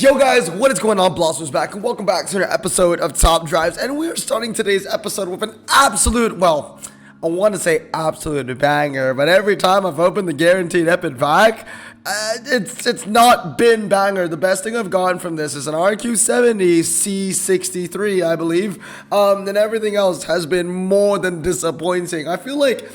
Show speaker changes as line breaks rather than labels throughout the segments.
Yo guys, what is going on? Blossom's back and welcome back to another episode of Top Drives, and we are starting today's episode with an absolute, well, I want to say absolute banger, but every time I've opened the guaranteed epic pack, it's not been banger. The best thing I've gotten from this is an RQ70 C63, I believe, and everything else has been more than disappointing. I feel like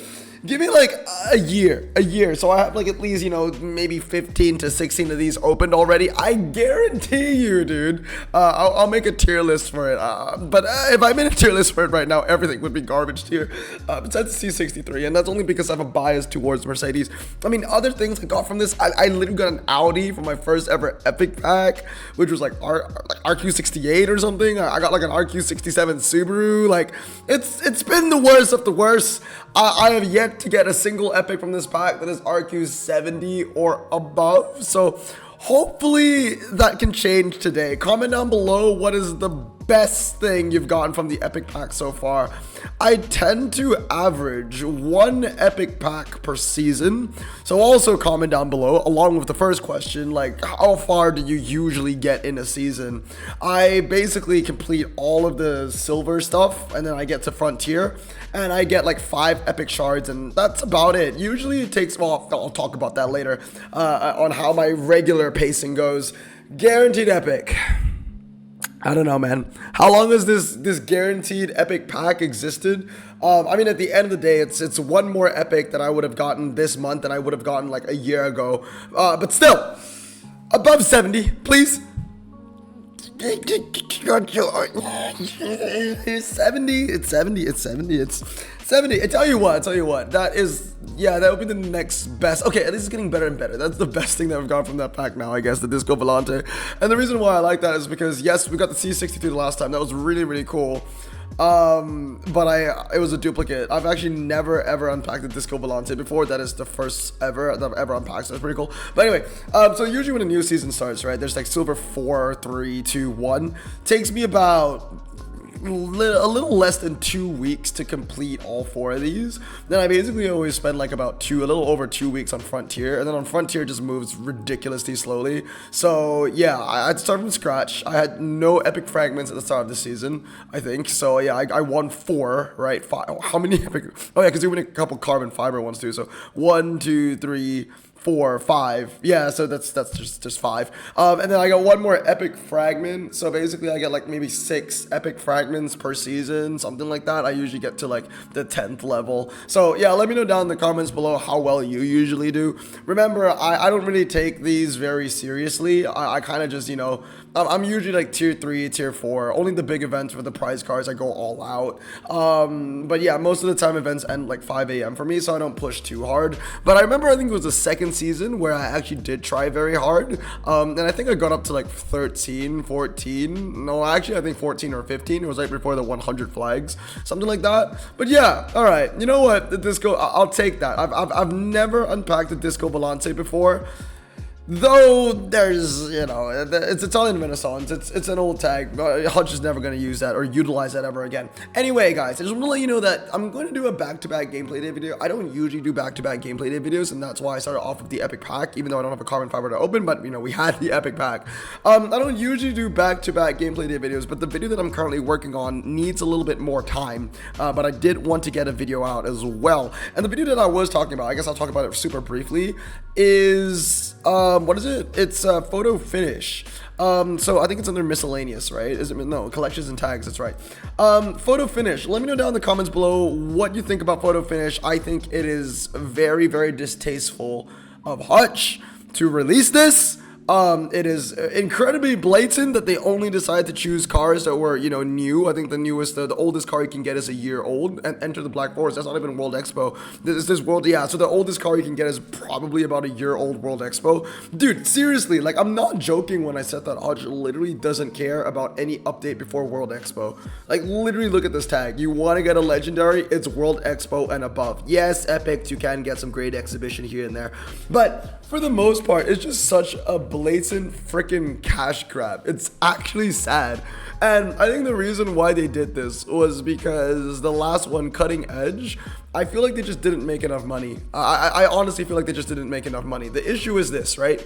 give me like a year. So I have like at least, maybe 15 to 16 of these opened already. I guarantee you, dude, I'll make a tier list for it. But if I made a tier list for it right now, everything would be garbage tier. Besides the C63, and that's only because I have a bias towards Mercedes. I mean, other things I got from this, I literally got an Audi for my first ever epic pack, which was like RQ68 or something. I got like an RQ67 Subaru. Like, it's been the worst of the worst. I have yet to get a single epic from this pack that is RQ70 or above, so hopefully that can change today. Comment down below what is the best thing you've gotten from the epic pack so far. I tend to average one epic pack per season, so also comment down below along with the first question, like how far do you usually get in a season? I basically complete all of the silver stuff and then I get to frontier and I get like 5 epic shards, and that's about it. Usually it takes, well, I'll talk about that later on how my regular pacing goes. Guaranteed epic. I don't know, man. How long has this guaranteed epic pack existed? I mean, at the end of the day, it's one more epic that I would have gotten this month than I would have gotten like a year ago. But still, above 70, please. 70. I tell you what, that would be the next best. Okay, this is getting better and better. That's the best thing that we've got from that pack now, I guess, the Disco Volante. And the reason why I like that is because, yes, we got the C63 the last time. That was really, really cool. But it was a duplicate. I've actually never ever unpacked the Disco Volante before. That is the first ever that I've ever unpacked, so that's pretty cool. But anyway, so usually when a new season starts, right, there's like silver 4, 3, 2, 1. Takes me about a little less than 2 weeks to complete all 4 of these. Then I basically always spend like about a little over 2 weeks on Frontier, and then on Frontier it just moves ridiculously slowly. So yeah, I had to start from scratch. I had no epic fragments at the start of the season, I think. So yeah, I won 4, right? 5. How many epic? Oh yeah, because you win a couple carbon fiber ones too. So 1, 2, 3, 4, 5. Yeah, so that's just 5. And then I got one more epic fragment. So basically I get like maybe 6 epic fragments per season, something like that. I usually get to like the 10th level. So yeah, let me know down in the comments below how well you usually do. Remember, I don't really take these very seriously. I kind of just, I'm usually like tier 3, tier 4. Only the big events with the prize cards I go all out. But yeah, most of the time events end like 5 a.m. for me, so I don't push too hard. But I remember, I think it was the second season where I actually did try very hard. And I think I got up to like 13, 14. No, actually I think 14 or 15. It was right before the 100 flags, something like that. But yeah, all right. You know what? The Disco, I'll take that. I've never unpacked the Disco Volante before. Though there's, it's Italian Renaissance. It's an old tag. Hutch is never going to use that or utilize that ever again. Anyway, guys, I just want to let you know that I'm going to do a back-to-back gameplay day video. I don't usually do back-to-back gameplay day videos, and that's why I started off with the epic pack, even though I don't have a carbon fiber to open, but, we had the epic pack. I don't usually do back-to-back gameplay day videos, but the video that I'm currently working on needs a little bit more time, but I did want to get a video out as well. And the video that I was talking about, I guess I'll talk about it super briefly, is what is it? It's photo finish. So I think it's under miscellaneous, right? Is it? No, collections and tags. That's right. Photo finish. Let me know down in the comments below what you think about photo finish. I think it is very, very distasteful of Hutch to release this. It is incredibly blatant that they only decided to choose cars that were, new. I think the oldest car you can get is a year old, and Enter the Black Forest. That's not even World Expo. This World, yeah. So the oldest car you can get is probably about a year old World Expo. Dude, seriously, like, I'm not joking when I said that Hutch literally doesn't care about any update before World Expo. Like, literally look at this tag. You want to get a legendary, it's World Expo and above. Yes, epic, you can get some great exhibition here and there, but for the most part, it's just such a blatant freaking cash grab. It's actually sad. And I think the reason why they did this was because the last one, Cutting Edge, I feel like they just didn't make enough money. I honestly feel like they just didn't make enough money. The issue is this, right?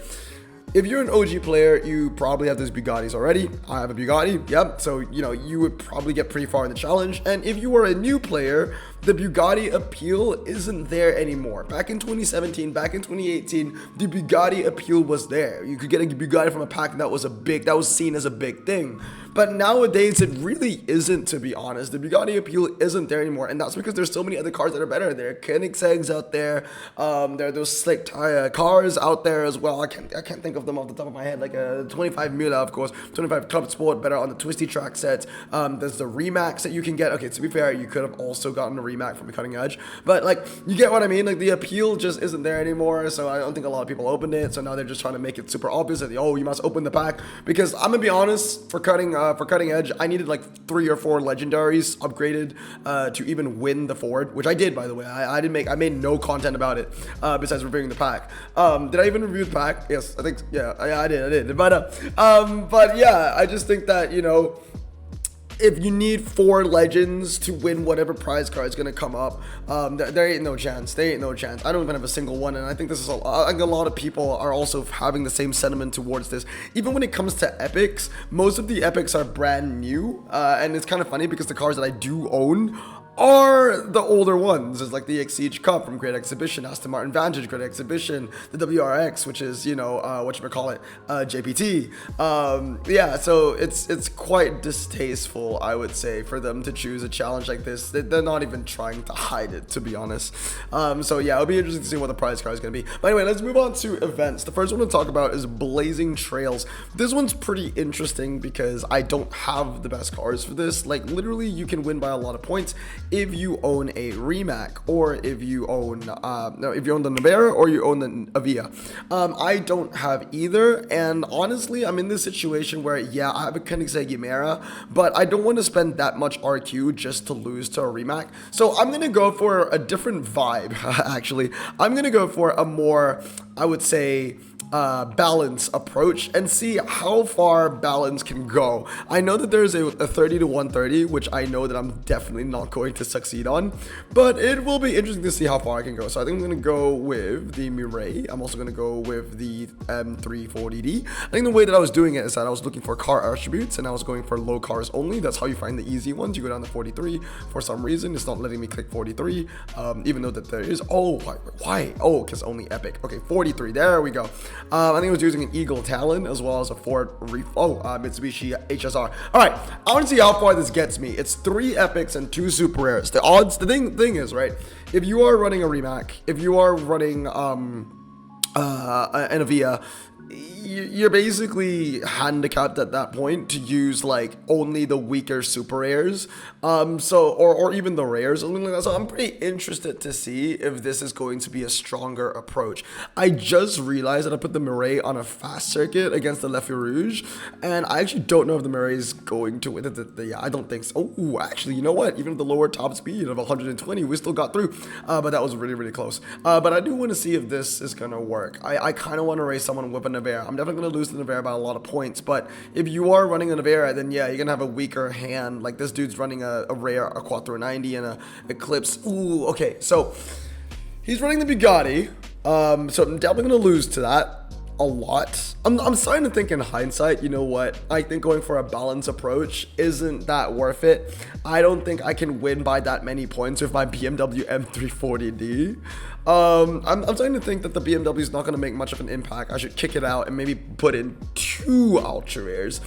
if you're an OG player, you probably have those Bugattis already. I have a Bugatti, yep. So, you know, you would probably get pretty far in the challenge. And if you are a new player, the Bugatti appeal isn't there anymore. Back in 2017, back in 2018, the Bugatti appeal was there. You could get a Bugatti from a pack that was seen as a big thing. But nowadays, it really isn't, to be honest. The Bugatti appeal isn't there anymore, and that's because there's so many other cars that are better. There are Koenigsegg's out there. There are those slick cars out there as well. I can't think of them off the top of my head. Like a 25 Mula, of course, 25 Club Sport, better on the twisty track sets. There's the Remax that you can get. Okay, to be fair, you could have also gotten a Remax from the Cutting Edge, but like, you get what I mean. Like, the appeal just isn't there anymore. So I don't think a lot of people opened it. So now they're just trying to make it super obvious that, oh, you must open the pack. Because I'm gonna be honest, for Cutting Edge, I needed like 3 or 4 legendaries upgraded to even win the Ford, which I did, by the way. I made no content about it besides reviewing the pack. Did I even review the pack? Yes, I think, yeah, I did. But yeah, I just think that, you know, if you need 4 legends to win whatever prize card is going to come up, there ain't no chance. There ain't no chance. I don't even have a single one, and I think this is a lot of people are also having the same sentiment towards this. Even when it comes to epics, most of the epics are brand new, and it's kind of funny because the cards that I do own are the older ones. It's like the Exige Cup from Great Exhibition, Aston Martin Vantage Great Exhibition, the WRX, which is, you know, JPT. Yeah, so it's quite distasteful, I would say, for them to choose a challenge like this. They're not even trying to hide it, to be honest. So yeah, it'll be interesting to see what the prize card is going to be. But anyway, let's move on to events. The first one to talk about is Blazing Trails. This one's pretty interesting because I don't have the best cards for this. Like, literally, you can win by a lot of points if you own a Remac, or if you own if you own the Nevera, or you own the Avia. I don't have either, and honestly, I'm in this situation where, yeah, I have a Koenigsegg Chimera, but I don't want to spend that much RQ just to lose to a Remac. So I'm gonna go for a different vibe. Actually, I'm gonna go for a more, I would say, balance approach, and see how far balance can go. I know that there's a 30 to 130, which I know that I'm definitely not going to succeed on, but it will be interesting to see how far I can go. So I think I'm going to go with the Mirai. I'm also going to go with the M340D. I think the way that I was doing it is that I was looking for car attributes, and I was going for low cars only. That's how you find the easy ones. You go down to 43. For some reason, it's not letting me click 43, even though that there is, why? Oh, because only epic. Okay, 43, there we go. I think I was using an Eagle Talon as well as a Ford Mitsubishi HSR. All right, I want to see how far this gets me. It's 3 epics and 2 super rares. The odds, the thing is, right, if you are running a Remac, if you are running an Avia, you're basically handicapped at that point to use like only the weaker super rares, or even the rares, something like that. So I'm pretty interested to see if this is going to be a stronger approach. I just realized that I put the Mirai on a fast circuit against the Le Feu Rouge, and I actually don't know if the Mirai is going to win. Yeah, I don't think so. Oh, actually, you know what? Even at the lower top speed of 120, we still got through, but that was really, really close. But I do want to see if this is gonna work. I kind of want to race someone with a Nevera. I'm definitely going to lose to Nevera by a lot of points, but if you are running a Nevera, then yeah, you're going to have a weaker hand. Like, this dude's running a rare, a Quattro 90, and a Eclipse. Ooh, okay, so he's running the Bugatti, so I'm definitely going to lose to that a lot. I'm starting to think in hindsight, you know what, I think going for a balance approach isn't that worth it. I don't think I can win by that many points with my BMW M340D. I'm starting to think that the BMW is not going to make much of an impact. I should kick it out and maybe put in 2 ultra rares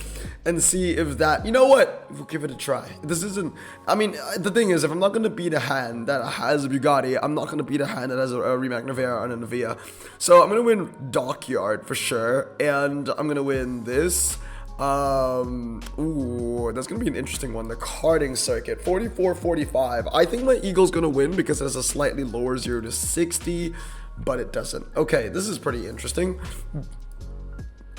and see if that, you know what, we'll give it a try. This isn't, I mean, the thing is, if I'm not going to beat a hand that has a Bugatti, I'm not going to beat a hand that has a Remac Nevera and a Nevia. So I'm going to win Dockyard for sure, and I'm going to win this. Ooh, that's gonna be an interesting one. The karting circuit, 44-45. I think my Eagle's gonna win because it has a slightly lower 0 to 60, but it doesn't. Okay, this is pretty interesting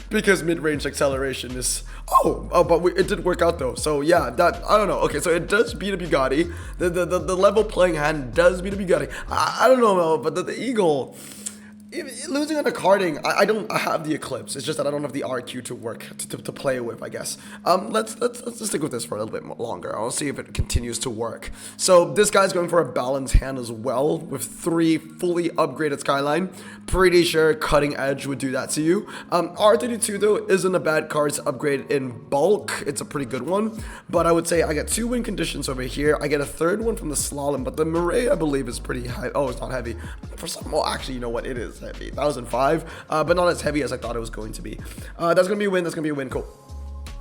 because mid-range acceleration is but it did work out though. So yeah, that, I don't know. Okay, so it does beat a Bugatti. The level playing hand does beat a Bugatti. I don't know, but the Eagle, Losing on the karting, I have the Eclipse. It's just that I don't have the RQ to work to play with, I guess. Let's stick with this for a little bit longer. I'll see if it continues to work. So this guy's going for a balanced hand as well with 3 fully upgraded Skyline. Pretty sure Cutting Edge would do that to you. R32 though isn't a bad card to upgrade in bulk. It's a pretty good one, but I would say I get 2 win conditions over here. I get a 3rd one from the Slalom, but the Murray I believe is pretty heavy. Oh, it's not heavy. For some, well, actually, you know what? It is heavy. 1005, but not as heavy as I thought it was going to be. That's gonna be a win. That's gonna be a win. Cool.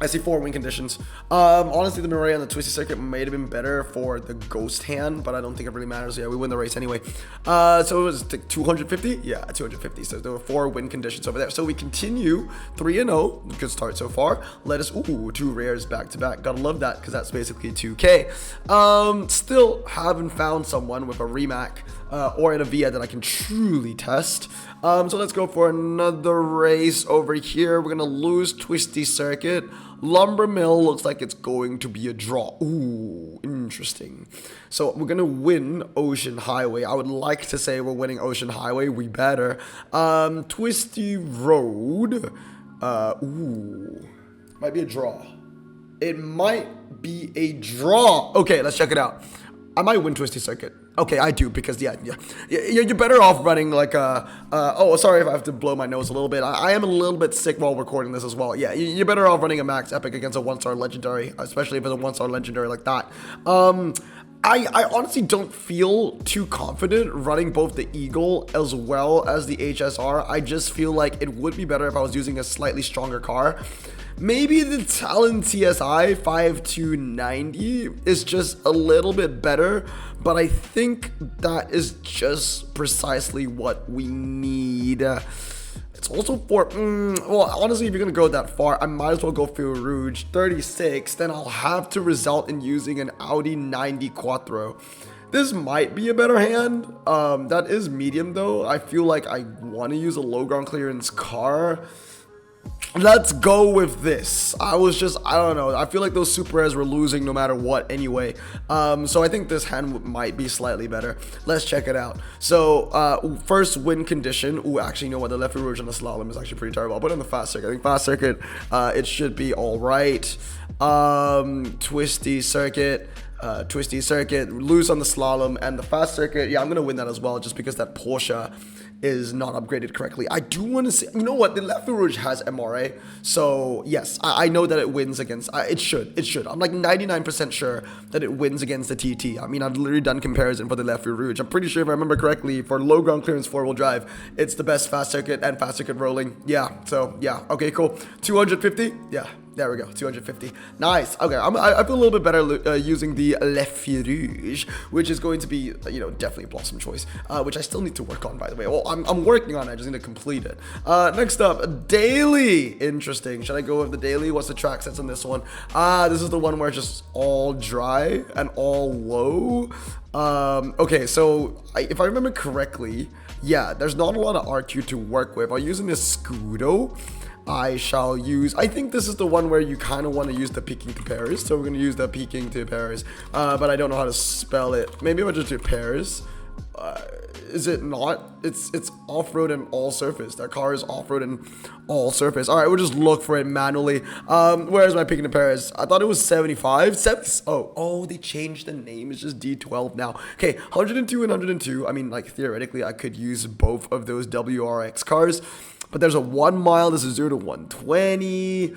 I see 4 win conditions. Honestly, the Murray on the Twisty Circuit might have been better for the Ghost hand, but I don't think it really matters. Yeah, we win the race anyway. So it was 250? Yeah, 250. So there were 4 win conditions over there. So we continue 3-0. Good start so far. Let us, 2 rares back to back. Gotta love that because that's basically 2K. Still haven't found someone with a Remac or in a VIA that I can truly test. So let's go for another race over here. We're gonna lose Twisty Circuit. Lumber Mill looks like it's going to be a draw. Ooh, interesting. So we're gonna win Ocean Highway. I would like to say we're winning Ocean Highway. We better. Twisty Road. Might be a draw. It might be a draw. Okay, let's check it out. I might win Twisty Circuit. Okay, I do, because you're better off running like oh, sorry if I have to blow my nose a little bit. I am a little bit sick while recording this as well. Yeah, you're better off running a max epic against a 1-star legendary, especially if it's a 1-star legendary like that. I honestly don't feel too confident running both the Eagle as well as the HSR. I just feel like it would be better if I was using a slightly stronger car. Maybe the Talon TSI 5290 is just a little bit better, but I think that is just precisely what we need. It's also for, well, honestly, if you're going to go that far, I might as well go for Rouge 36, then I'll have to result in using an Audi 90 Quattro. This might be a better hand. That is medium though. I feel like I want to use a low ground clearance car. Let's go with this. I don't know. I feel like those super rares were losing no matter what anyway. So I think this hand might be slightly better. Let's check it out. So, first win condition. Ooh, actually, you know what? The left rouge on the slalom is actually pretty terrible. I'll put it on the fast circuit. I think fast circuit, it should be all right. Twisty circuit. Loose on the slalom, and the fast circuit. Yeah, I'm going to win that as well, just because that Porsche is not upgraded correctly. I do want to say, you know what, the Left Rouge has MRA, so yes, I know that it wins against, it should. I'm like 99% sure that it wins against the TT. I mean, I've literally done comparison for the Left Rouge. I'm pretty sure if I remember correctly, for low ground clearance 4-wheel drive, it's the best fast circuit and fast circuit rolling. Yeah, so yeah, okay, cool. 250, yeah. There we go, 250. Nice. Okay, I feel a little bit better using the Le Rouge, which is going to be, you know, definitely a Blossom choice, which I still need to work on, by the way. Well, I'm working on it. I just need to complete it. Next up, Daily. Interesting. Should I go with the Daily? What's the track sets on this one? This is the one where it's just all dry and all low. Okay, so if I remember correctly, yeah, there's not a lot of RQ to work with. I'm using this Scudo. I think this is the one where you kind of want to use the peaking to pairs, so we're going to use the peaking to pairs, but I don't know how to spell it. Maybe I'll just do pairs. Is it not? It's off-road and all surface. That car is off-road and all surface. All right, we'll just look for it manually. Where's my peaking to pairs? I thought it was 75. Oh, they changed the name. It's just D12 now. Okay, 102 and 102. I mean, like, theoretically, I could use both of those WRX cars. But there's a 1 mile, this is 0 to 120.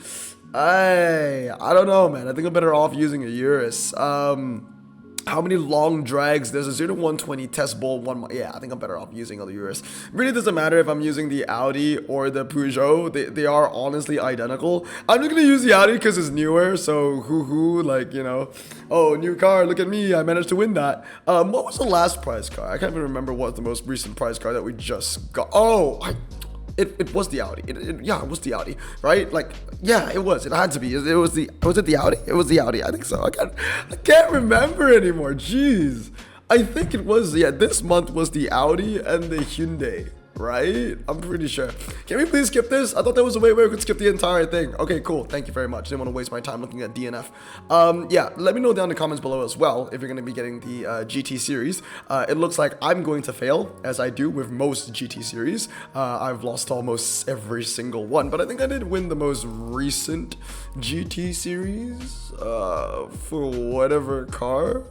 I don't know, man. I think I'm better off using a Urus. How many long drags? There's a 0 to 120 test bowl 1 mile. Yeah, I think I'm better off using a Urus. Really doesn't matter if I'm using the Audi or the Peugeot. They are honestly identical. I'm just gonna use the Audi because it's newer. So like, you know, oh, new car, look at me, I managed to win that. What was the last prize car? I can't even remember what the most recent prize car that we just got. Oh, It was the Audi. Yeah, it was the Audi, right? Like, yeah, it was. It had to be. Was it the Audi? It was the Audi. I think so. I can't remember anymore. Jeez. I think it was, yeah, this month was the Audi and the Hyundai. right? I'm pretty sure. Can we please skip this? I thought there was a way where we could skip the entire thing. Okay, cool. Thank you very much. Didn't want to waste my time looking at DNF. Yeah, let me know down in the comments below as well if you're going to be getting the GT series. It looks like I'm going to fail, as I do with most GT series. I've lost almost every single one, but I think I did win the most recent GT series for whatever car.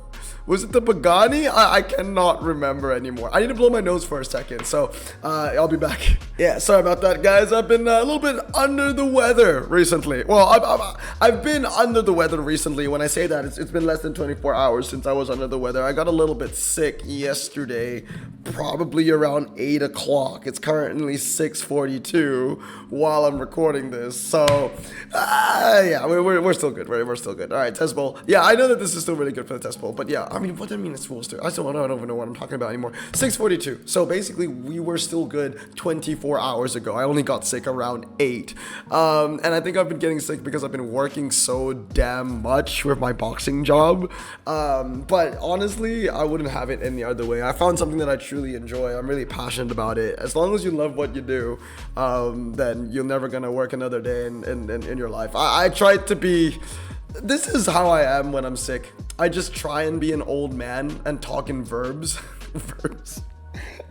Was it the Pagani? I cannot remember anymore. I need to blow my nose for a second, so I'll be back. Yeah, sorry about that, guys. I've been a little bit under the weather recently. Well, I've been under the weather recently. When I say that, it's been less than 24 hours since I was under the weather. I got a little bit sick yesterday, probably around 8 o'clock. It's currently 6:42 while I'm recording this, so yeah, we're still good. We're still good. All right, test bowl. Yeah, I know that this is still really good for the test bowl, but yeah, I mean, what do I mean it's supposed to? I don't even know what I'm talking about anymore. 6:42. So basically, we were still good 24 hours ago. I only got sick around 8. And I think I've been getting sick because I've been working so damn much with my boxing job. But honestly, I wouldn't have it any other way. I found something that I truly enjoy. I'm really passionate about it. As long as you love what you do, then you're never gonna work another day in your life. I tried to be. This is how I am when I'm sick. I just try and be an old man and talk in verbs. Verbs.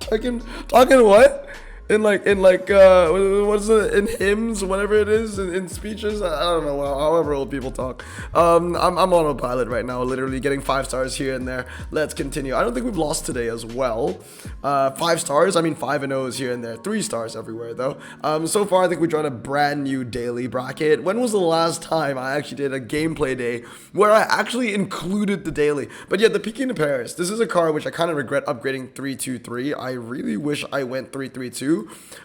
Talking what? In what is it? In hymns, whatever it is, in speeches. I don't know. However old people talk. I'm on autopilot right now, literally getting 5 stars here and there. Let's continue. I don't think we've lost today as well. 5 stars. I mean 5 and 0s here and there. 3 stars everywhere though. So far I think we tried a brand new daily bracket. When was the last time I actually did a gameplay day where I actually included the daily? But yeah, the Peking to Paris. This is a car which I kind of regret upgrading 323. I really wish I went 332.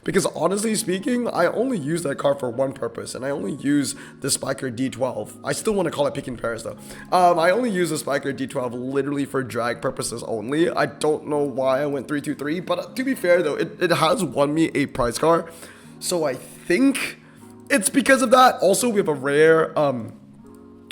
Because honestly speaking, I only use that car for one purpose, and I only use the Spiker D12. I still want to call it Peking Paris though. I only use the Spiker D12 literally for drag purposes only. I don't know why I went 323, but to be fair though, it has won me a prize car, so I think it's because of that. Also, we have a rare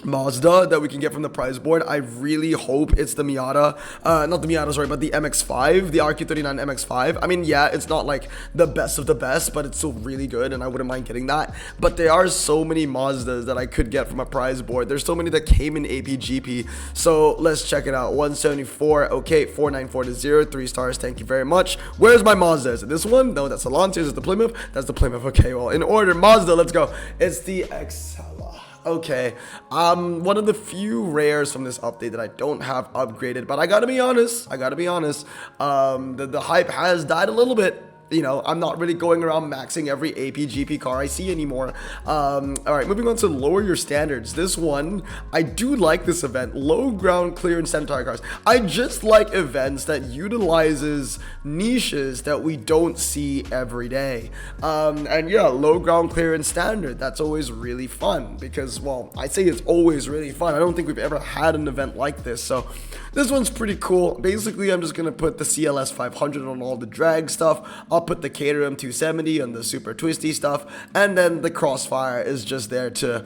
Mazda that we can get from the prize board. I really hope it's the Miata, not the Miata, sorry, but the MX-5, the RQ39 MX-5. I mean, yeah, it's not like the best of the best, but it's still really good, and I wouldn't mind getting that. But there are so many Mazdas that I could get from a prize board. There's so many that came in APGP, so let's check it out. 174, okay, 494 to 0, 3 stars, thank you very much. Where's my Mazda? Is it this one? No, that's the Lancia. Is it the Plymouth? That's the Plymouth. Okay, well, in order, Mazda, let's go. It's the Excella. Okay, one of the few rares from this update that I don't have upgraded, but I gotta be honest, the hype has died a little bit. You know, I'm not really going around maxing every APGP car I see anymore. All right, moving on to lower your standards. This one, I do like this event. Low ground clearance center tire cars. I just like events that utilizes niches that we don't see every day. And yeah, low ground clearance standard. That's always really fun because, well, I say it's always really fun. I don't think we've ever had an event like this. So this one's pretty cool. Basically, I'm just gonna put the CLS 500 on all the drag stuff. I'll put the Caterham 270 on the super twisty stuff, and then the Crossfire is just there to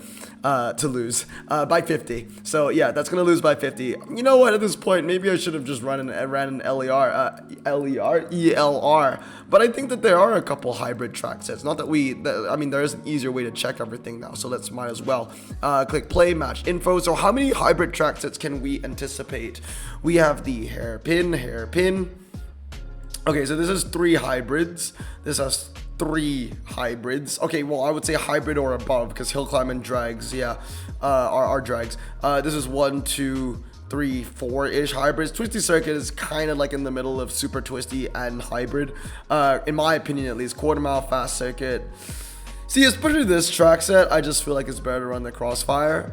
lose by 50. So yeah, that's gonna lose by 50. You know what? At this point, maybe I should have just ran an ELR. But I think that there are a couple hybrid track sets. Not that I mean, there is an easier way to check everything now. So let's might as well click play match info. So how many hybrid track sets can we anticipate? We have the hairpin. Okay, so this is 3 hybrids. This has 3 hybrids. Okay, well, I would say hybrid or above because hill climb and drags, yeah, are drags. This is 1, 2, 3, 4-ish hybrids. Twisty circuit is kind of like in the middle of super twisty and hybrid, in my opinion at least. Quarter mile fast circuit. See, especially this track set, I just feel like it's better to run the Crossfire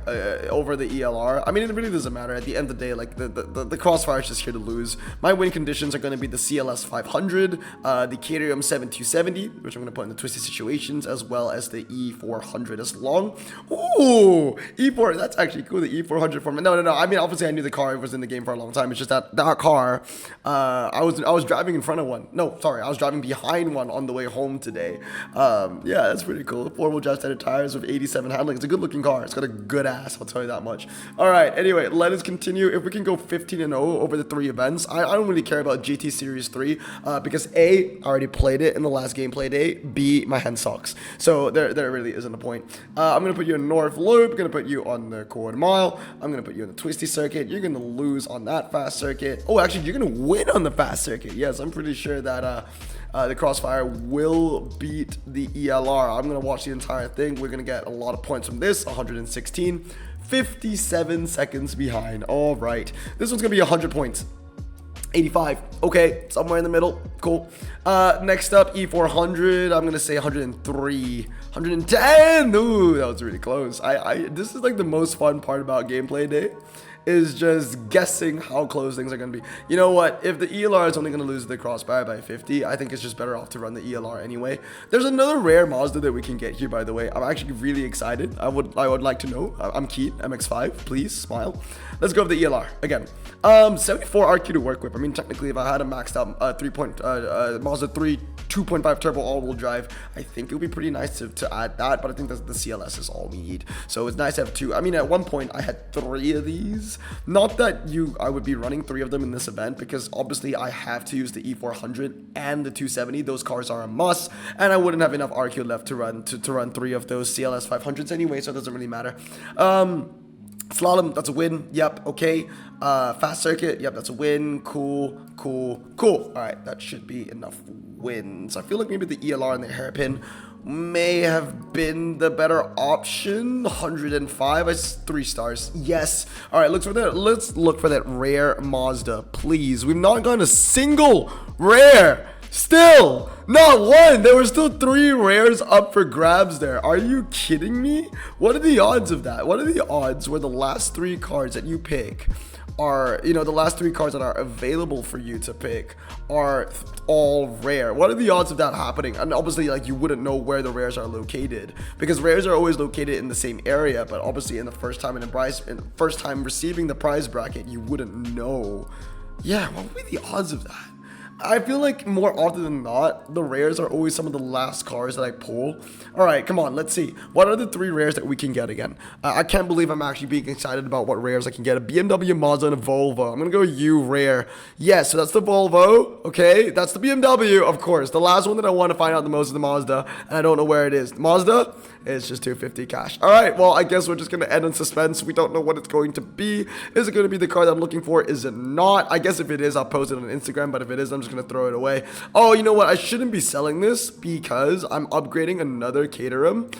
over the ELR. I mean, it really doesn't matter. At the end of the day, like, the Crossfire is just here to lose. My win conditions are going to be the CLS 500, the Caterham 7270, which I'm going to put in the twisty situations, as well as the E400 as long. Ooh, E4, that's actually cool, the E400 format. No. I mean, obviously, I knew the car was in the game for a long time. It's just that car, I was driving in front of one. No, sorry, I was driving behind one on the way home today. Yeah, that's pretty cool. 4-wheel drive standard tires with 87 handling. It's a good looking car. It's got a good ass, I'll tell you that much. All right, anyway, let us continue. If we can go 15-0 over the 3 events, I don't really care about GT Series 3 because A, I already played it in the last gameplay day. B, my hand sucks. So there really isn't a point. I'm going to put you in North Loop. I'm going to put you on the quarter mile. I'm going to put you in the twisty circuit. You're going to lose on that fast circuit. Oh, actually, you're going to win on the fast circuit. Yes, I'm pretty sure that the Crossfire will beat the ELR. I'm going to watch the entire thing. We're going to get a lot of points from this. 116. 57 seconds behind. All right. This one's going to be 100 points. 85. Okay, somewhere in the middle. Cool. Next up, E400. I'm gonna say 103. 110. Ooh, that was really close. This is like the most fun part about gameplay day, is just guessing how close things are going to be. You know what? If the ELR is only going to lose the Crossfire by 50, I think it's just better off to run the ELR anyway. There's another rare Mazda that we can get here, by the way. I'm actually really excited. I would like to know. I'm keen. MX-5, please smile. Let's go with the ELR again. 74 RQ to work with. I mean, technically, if I had a maxed out Mazda 3 2.5 turbo all-wheel drive, I think it would be pretty nice to add that, but I think that the CLS is all we need. So it's nice to have 2. I mean, at one point, I had 3 of these. Not that I would be running 3 of them in this event, because obviously I have to use the E400 and the 270. Those cars are a must, and I wouldn't have enough RQ left to run 3 of those CLS 500s anyway, so it doesn't really matter. Slalom, that's a win. Yep, okay. Fast circuit, yep, that's a win. Cool. All right, that should be enough wins. I feel like maybe the ELR and the hairpin may have been the better option. 105. It's 3 stars. Yes. All right, let's look for that rare Mazda, please. We've not gotten a single rare. Still, not one. There were still 3 rares up for grabs there. Are you kidding me? What are the odds of that? What are the odds where the last 3 cards that you pick are, the last 3 cards that are available for you to pick are all rare? What are the odds of that happening? And obviously, like, you wouldn't know where the rares are located, because rares are always located in the same area, but obviously in the first time first time receiving the prize bracket, you wouldn't know. Yeah, what would be the odds of that? I feel like more often than not, the rares are always some of the last cars that I pull. All right, come on, let's see. What are the 3 rares that we can get again? I can't believe I'm actually being excited about what rares I can get. A BMW, Mazda, and a Volvo. I'm going to go U rare. Yes, so that's the Volvo. Okay, that's the BMW, of course. The last one that I want to find out the most is the Mazda, and I don't know where it is. Mazda? It's just 250 cash. All right, well, I guess we're just going to end in suspense. We don't know what it's going to be. Is it going to be the car that I'm looking for? Is it not? I guess if it is, I'll post it on Instagram, but if it is, I'm just going to throw it away. Oh, you know what? I shouldn't be selling this because I'm upgrading another Caterham.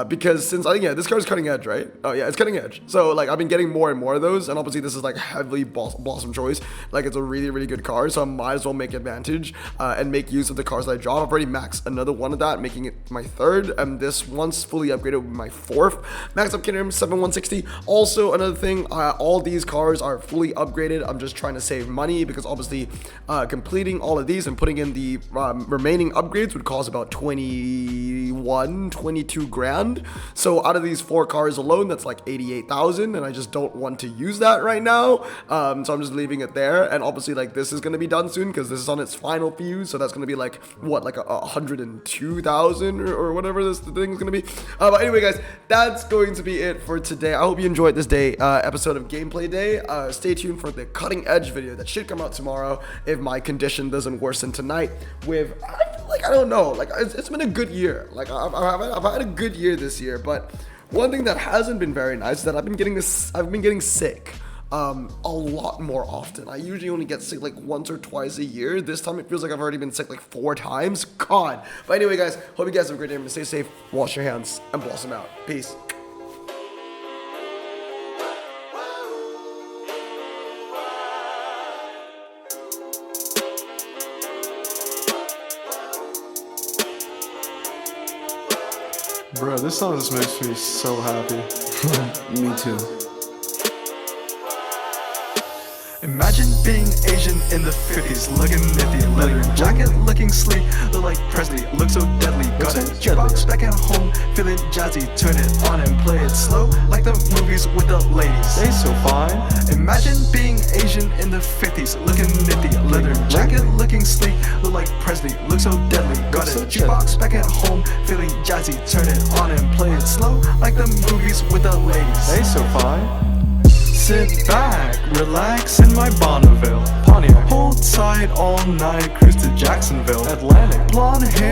Because since, I think, yeah, this car is cutting edge, right? Oh, yeah, it's cutting edge. So, like, I've been getting more and more of those, and obviously this is, like, heavily blossom choice. Like, it's a really, really good car, so I might as well make advantage and make use of the cars that I drop. I've already maxed another one of that, making it my 3rd, and this once fully upgraded with my 4th. Max up Caterham 7160. Also, another thing, all these cars are fully upgraded. I'm just trying to save money because obviously completing all of these and putting in the remaining upgrades would cost about 22 grand. So out of these 4 cars alone, that's like 88,000, and I just don't want to use that right now. So I'm just leaving it there. And obviously, like, this is going to be done soon because this is on its final fuse. So that's going to be like, what, like 102,000 or whatever this thing is going to be. But anyway, guys, that's going to be it for today. I hope you enjoyed this day episode of Gameplay Day. Stay tuned for the cutting edge video that should come out tomorrow if my condition doesn't worsen tonight. I don't know, like, it's been a good year. Like, I've had a good year this year, but one thing that hasn't been very nice is that I've been getting sick a lot more often. I usually only get sick like once or twice a year. This time it feels like I've already been sick like 4 times. God. But anyway, guys, hope you guys have a great day. Stay safe, wash your hands, and blossom out. Peace.
Bro, this song just makes me so happy.
Me too.
Imagine being Asian in the 50s, looking nifty, leather jacket, looking sleek, look like Presley, look so deadly. Got a jukebox back at home, feeling jazzy, turn it on and play it slow, like the movies movies with the ladies.
They so fine.
Imagine being Asian in the 50s, looking nifty, leather jacket looking sleek, look like Presley, look so deadly. Got a
so
jukebox back at home, feeling jazzy, turn it on and play it slow, like the movies with the ladies.
They so fine.
Sit back, relax in my Bonneville,
Pontiac.
hold tight all night, cruise to Jacksonville,
Atlantic.
blonde hair